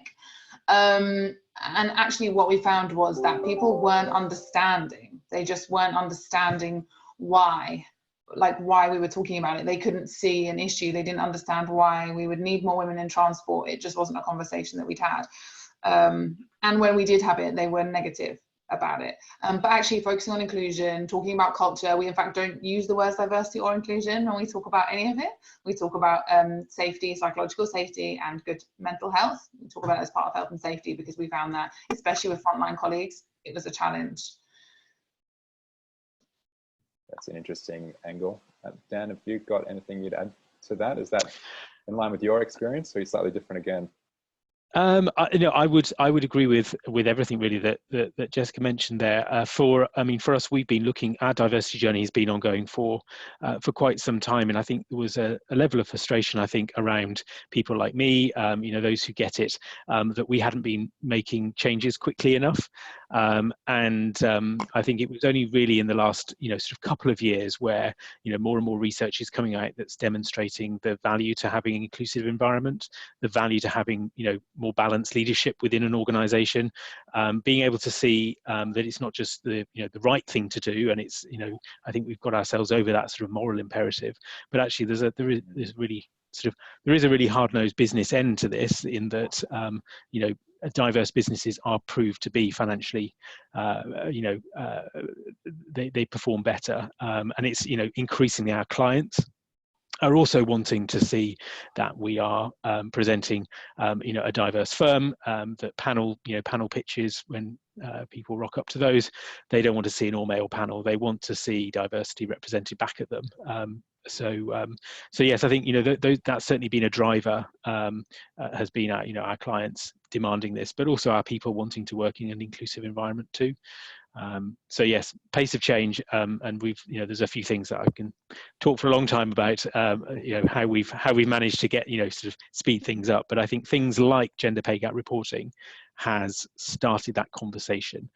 And actually what we found was that people weren't understanding. They just weren't understanding why we were talking about it. They couldn't see an issue. They didn't understand why we would need more women in transport. It just wasn't a conversation that we'd had. And when we did have it, they were negative about it. But actually focusing on inclusion, talking about culture, we in fact don't use the words diversity or inclusion when we talk about any of it. We talk about safety, psychological safety, and good mental health. We talk about it as part of health and safety because we found that, especially with frontline colleagues, it was a challenge. That's an interesting angle. Dan, have you got anything you'd add to that? Is that in line with your experience, or are you slightly different again? I would agree with everything really that Jessica mentioned there. For us, we've been looking. Our diversity journey has been ongoing for quite some time, and I think there was a level of frustration, I think, around people like me, those who get it, that we hadn't been making changes quickly enough. I think it was only really in the last sort of couple of years where more and more research is coming out that's demonstrating the value to having an inclusive environment, the value to having more balanced leadership within an organization, being able to see that it's not just the right thing to do, and it's I think we've got ourselves over that sort of moral imperative, but actually there is a really hard-nosed business end to this, in that diverse businesses are proved to be financially they perform better, and it's increasingly our clients are also wanting to see that we are presenting a diverse firm, that panel pitches, when people rock up to those, they don't want to see an all-male panel. They want to see diversity represented back at them. So yes, I think that's certainly been a driver. Has been our clients demanding this, but also our people wanting to work in an inclusive environment too. So yes, pace of change, and there's a few things that I can talk for a long time about, how we've managed to get sort of speed things up. But I think things like gender pay gap reporting has started that conversation.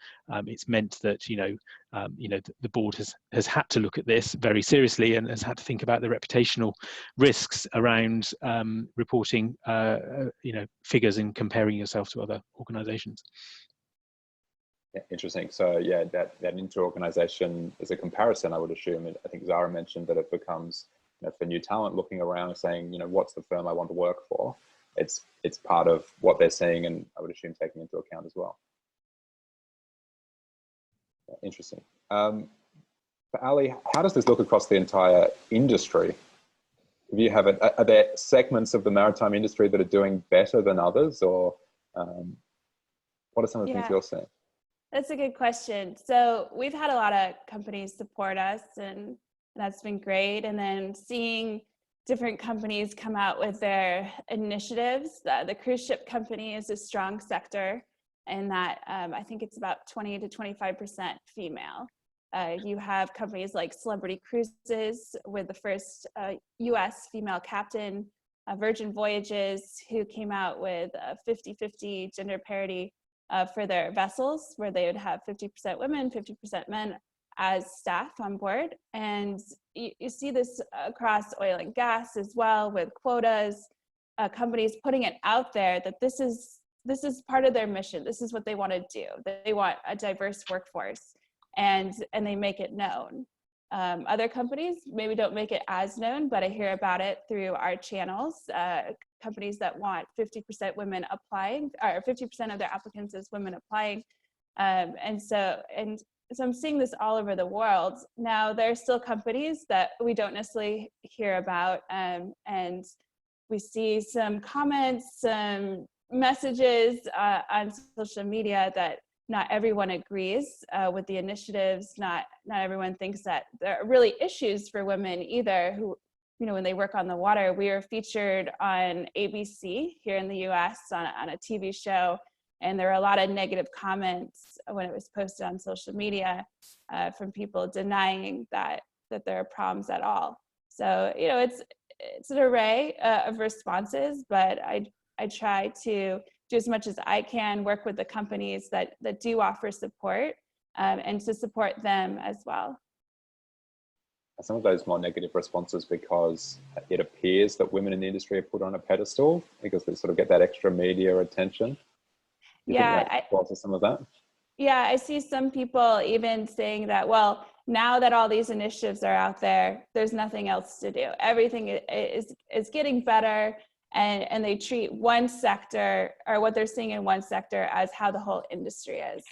It's meant that the board has had to look at this very seriously and has had to think about the reputational risks around reporting figures and comparing yourself to other organisations. Yeah, interesting. So yeah, that inter-organization is a comparison, I would assume. I think Zara mentioned that it becomes, for new talent looking around and saying, what's the firm I want to work for? It's part of what they're seeing, and I would assume taking into account as well. Yeah, interesting. For Ali, how does this look across the entire industry? If you have are there segments of the maritime industry that are doing better than others, or what are some of the things you're seeing? That's a good question. So we've had a lot of companies support us, and that's been great. And then seeing different companies come out with their initiatives. The cruise ship company is a strong sector, and that I think it's about 20 to 25% female. You have companies like Celebrity Cruises with the first US female captain, Virgin Voyages, who came out with 50-50 gender parity for their vessels, where they would have 50% women, 50% men as staff on board. And you see this across oil and gas as well, with quotas, companies putting it out there that this is part of their mission. This is what they want to do. They want a diverse workforce, and they make it known. Other companies maybe don't make it as known, but I hear about it through our channels. Companies that want 50% women applying, or 50% of their applicants as women applying. And so I'm seeing this all over the world. Now, there are still companies that we don't necessarily hear about, and we see some comments, some messages on social media that not everyone agrees with the initiatives. Not everyone thinks that there are really issues for women either, who, when they work on the water. We were featured on ABC here in the US on a TV show, and there were a lot of negative comments when it was posted on social media from people denying that there are problems at all. So, it's an array of responses, but I try to do as much as I can, work with the companies that do offer support, and to support them as well. Some of those more negative responses because it appears that women in the industry are put on a pedestal because they sort of get that extra media attention. Yeah, some of that. Yeah, I see some people even saying that, well, now that all these initiatives are out there, there's nothing else to do. Everything is getting better, and they treat one sector, or what they're seeing in one sector, as how the whole industry is.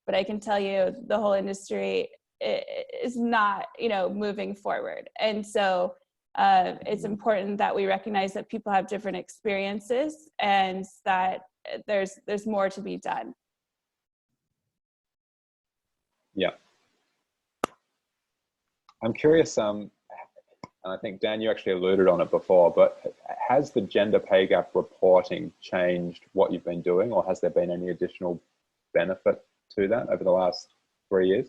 But I can tell you the whole industry is not, moving forward. And so it's important that we recognize that people have different experiences, and that there's more to be done. Yeah. I'm curious, and I think, Dan, you actually alluded on it before, but has the gender pay gap reporting changed what you've been doing, or has there been any additional benefit to that over the last 3 years?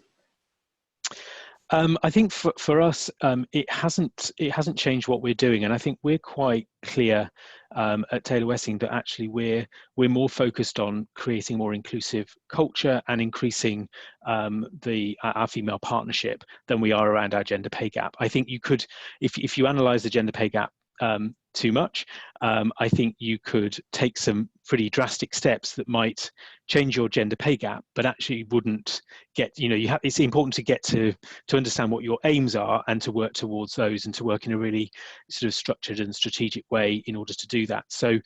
I think for us, it hasn't changed what we're doing, and I think we're quite clear at Taylor Wessing that actually we're more focused on creating more inclusive culture and increasing our female partnership than we are around our gender pay gap. I think you could, if you analyse the gender pay gap too much, I think you could take some pretty drastic steps that might change your gender pay gap, but actually wouldn't get, it's important to get to understand what your aims are and to work towards those, and to work in a really sort of structured and strategic way in order to do that. So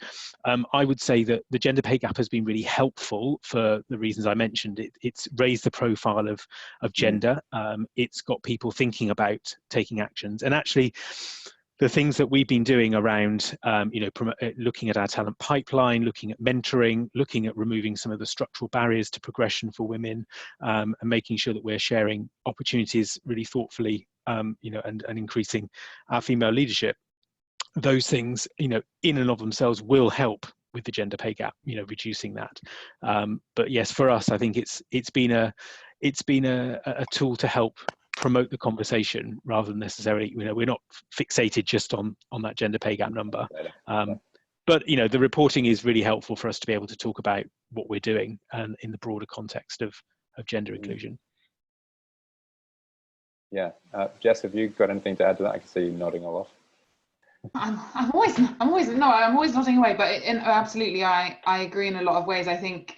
I would say that the gender pay gap has been really helpful for the reasons I mentioned. It's raised the profile of gender. It's got people thinking about taking actions, and actually the things that we've been doing around, looking at our talent pipeline, looking at mentoring, looking at removing some of the structural barriers to progression for women, and making sure that we're sharing opportunities really thoughtfully you know, and increasing our female leadership, those things, you know, in and of themselves will help with the gender pay gap, you know, reducing that. But yes, for us, I think it's been a tool to help promote the conversation rather than necessarily, you know, we're not fixated just on that gender pay gap number. But, you know, the reporting is really helpful for us to be able to talk about what we're doing and in the broader context of gender inclusion. Yeah, Jess, have you got anything to add to that? I can see you nodding a lot. I'm always nodding away, but absolutely, I agree in a lot of ways. I think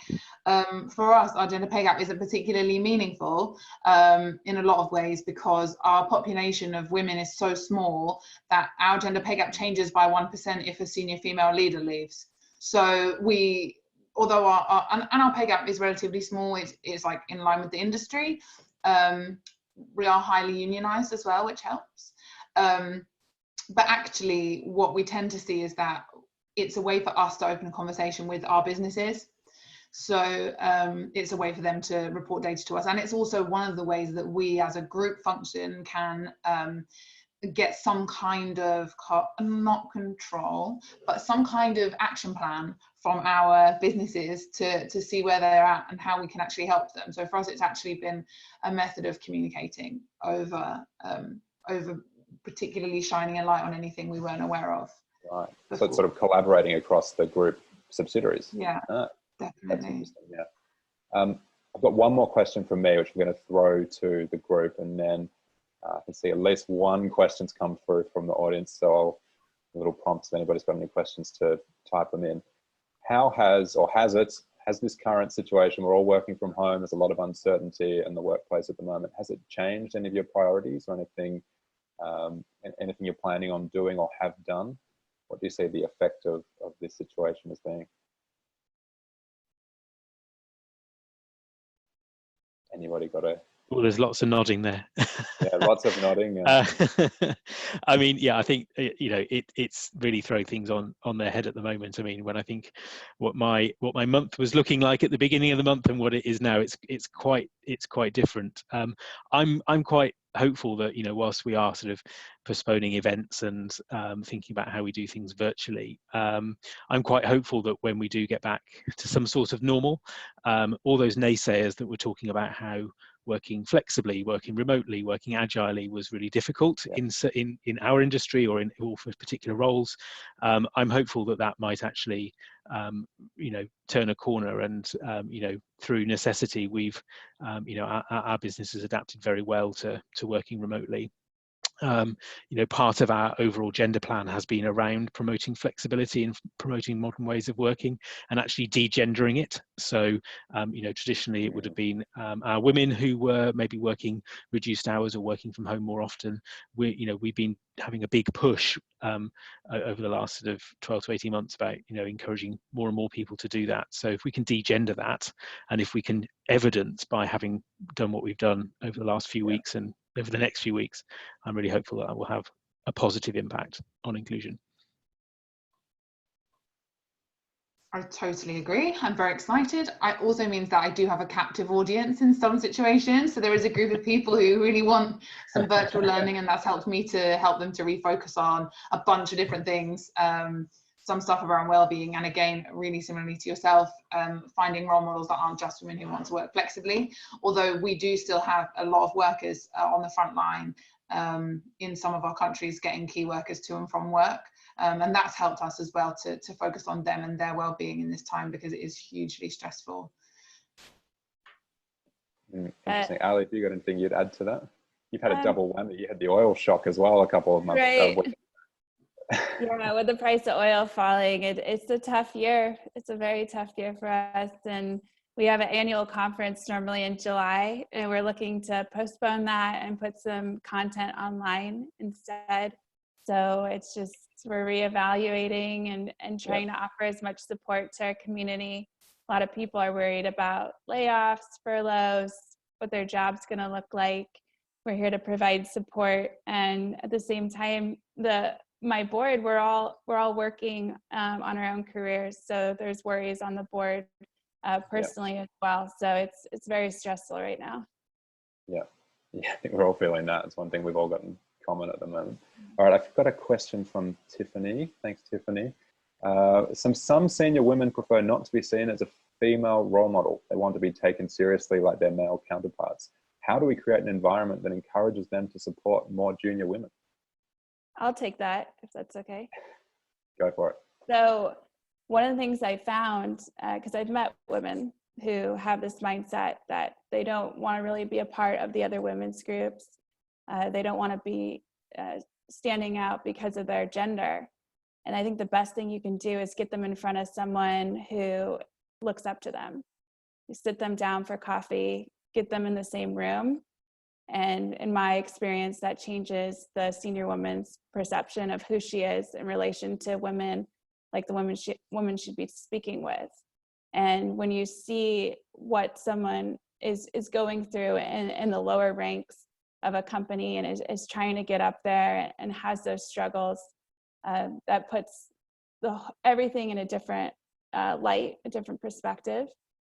for us, our gender pay gap isn't particularly meaningful in a lot of ways because our population of women is so small that our gender pay gap changes by 1% if a senior female leader leaves. So although our pay gap is relatively small, it's like in line with the industry. We are highly unionized as well, which helps. But actually, what we tend to see is that it's a way for us to open a conversation with our businesses. So it's a way for them to report data to us. And it's also one of the ways that we as a group function can get some kind of, not control, but some kind of action plan from our businesses to see where they're at and how we can actually help them. So for us, it's actually been a method of communicating over particularly shining a light on anything we weren't aware of. Right. Before. So it's sort of collaborating across the group subsidiaries. Yeah, definitely. That's interesting, yeah. I've got one more question from me, which I'm going to throw to the group, and then I can see at least one question's come through from the audience, so a little prompt if anybody's got any questions to type them in. Has this current situation, we're all working from home, there's a lot of uncertainty in the workplace at the moment, has it changed any of your priorities or anything you're planning on doing or have done? What do you see the effect of this situation as being? Anybody got a... Well, there's lots of nodding there. Yeah, lots of nodding. Yeah. I mean, yeah, I think, you know, it's really throwing things on their head at the moment. I mean, when I think what my month was looking like at the beginning of the month and what it is now, it's quite different. I'm quite hopeful that, you know, whilst we are sort of postponing events and thinking about how we do things virtually, I'm quite hopeful that when we do get back to some sort of normal, all those naysayers that were talking about how working flexibly, working remotely, working agilely was really difficult in our industry or for particular roles. I'm hopeful that might actually, you know, turn a corner, and you know, through necessity, we've, you know, our business has adapted very well to working remotely. You know, part of our overall gender plan has been around promoting flexibility and promoting modern ways of working and actually degendering it. So, you know, traditionally it would have been our women who were maybe working reduced hours or working from home more often. We've been having a big push over the last sort of 12 to 18 months about, you know, encouraging more and more people to do that. So if we can degender that, and if we can evidence by having done what we've done over the last few weeks and over the next few weeks, I'm really hopeful that will have a positive impact on inclusion. I totally agree. I'm very excited. It also means that I do have a captive audience in some situations. So there is a group of people who really want some virtual learning, and that's helped me to help them to refocus on a bunch of different things. Some stuff around well-being, and again, really similarly to yourself, finding role models that aren't just women who want to work flexibly. Although we do still have a lot of workers on the front line in some of our countries getting key workers to and from work. And that's helped us as well to focus on them and their well-being in this time, because it is hugely stressful. Interesting. Ali, do you got anything you'd add to that? You've had a double whammy. You had the oil shock as well a couple of months ago. Right. Yeah, with the price of oil falling, it's a tough year. It's a very tough year for us. And we have an annual conference normally in July, and we're looking to postpone that and put some content online instead. So it's just, we're reevaluating and trying to offer as much support to our community. A lot of people are worried about layoffs, furloughs, what their job's going to look like. We're here to provide support, and at the same time, my board, we're all working on our own careers. So there's worries on the board personally as well. So it's very stressful right now. Yeah. Yeah, I think we're all feeling that. It's one thing we've all got in common at the moment. All right, I've got a question from Tiffany. Thanks, Tiffany. Some senior women prefer not to be seen as a female role model. They want to be taken seriously like their male counterparts. How do we create an environment that encourages them to support more junior women? I'll take that, if that's okay. Go for it. So one of the things I found, because I've met women who have this mindset that they don't want to really be a part of the other women's groups. They don't want to be standing out because of their gender. And I think the best thing you can do is get them in front of someone who looks up to them. You sit them down for coffee, get them in the same room. And in my experience, that changes the senior woman's perception of who she is in relation to women, like the women should be speaking with. And when you see what someone is going through in the lower ranks of a company and is trying to get up there and has those struggles, that puts everything in a different light, a different perspective.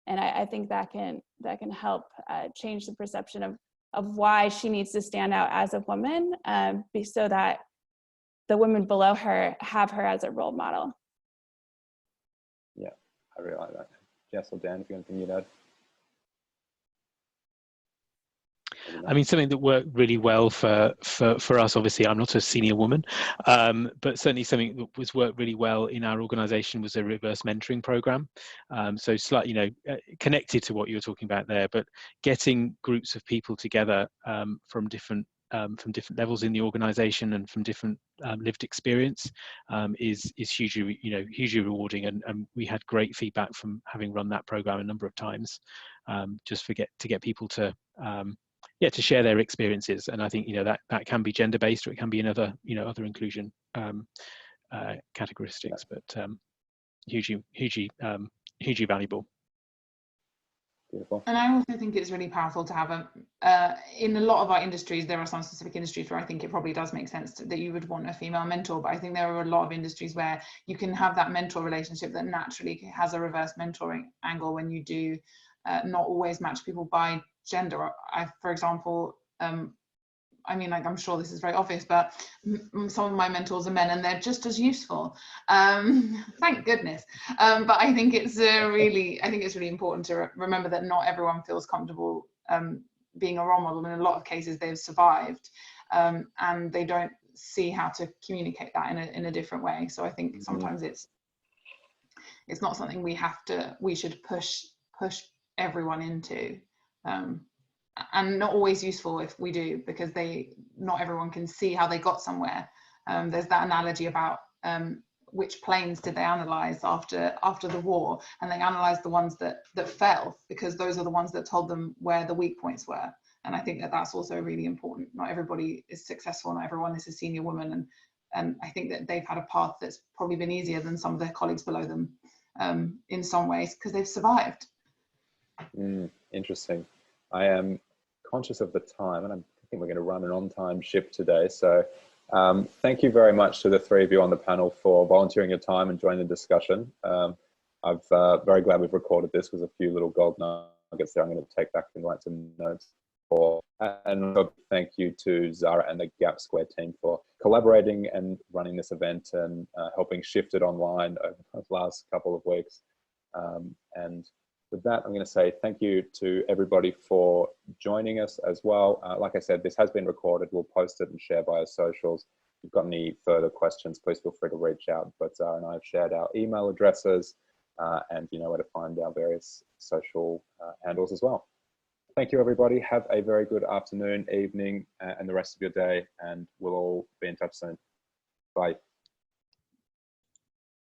And I think that can help change the perception of why she needs to stand out as a woman, so that the women below her have her as a role model. Yeah, I really like that. Jess or Dan, if you have anything you'd add. I mean, something that worked really well for us, obviously I'm not a senior woman, but certainly something that was worked really well in our organization was a reverse mentoring program. So slightly, connected to what you were talking about there, but getting groups of people together from different levels in the organization and from different lived experience is hugely rewarding, and we had great feedback from having run that program a number of times, just to get people to to share their experiences. And I think that can be gender based, or it can be in other inclusion characteristics, but hugely valuable. Beautiful. And I also think it's really powerful to have in a lot of our industries, there are some specific industries where I think it probably does make sense that you would want a female mentor, but I think there are a lot of industries where you can have that mentor relationship that naturally has a reverse mentoring angle when you do not always match people by gender. For example, I mean, like, I'm sure this is very obvious, but some of my mentors are men and they're just as useful. Thank goodness. But I think it's really important to remember that not everyone feels comfortable being a role model. In a lot of cases, they've survived and they don't see how to communicate that in a different way. So I think sometimes it's not something we should push everyone into. And not always useful if we do, because not everyone can see how they got somewhere. There's that analogy about which planes did they analyze after the war, and they analyzed the ones that fell, because those are the ones that told them where the weak points were. And I think that's also really important. Not everybody is successful, not everyone is a senior woman, and I think that they've had a path that's probably been easier than some of their colleagues below them in some ways, because they've survived. Interesting. I am conscious of the time, and I think we're going to run an on-time ship today. So thank you very much to the three of you on the panel for volunteering your time and joining the discussion. I'm very glad we've recorded this with a few little gold nuggets there I'm going to take back and write some notes for. And thank you to Zara and the Gapsquare team for collaborating and running this event and helping shift it online over the last couple of weeks. And with that, I'm going to say thank you to everybody for joining us as well. Like I said, this has been recorded. We'll post it and share by our socials. If you've got any further questions, please feel free to reach out. But Zara and I have shared our email addresses and you know where to find our various social handles as well. Thank you, everybody. Have a very good afternoon, evening, and the rest of your day, and we'll all be in touch soon. Bye.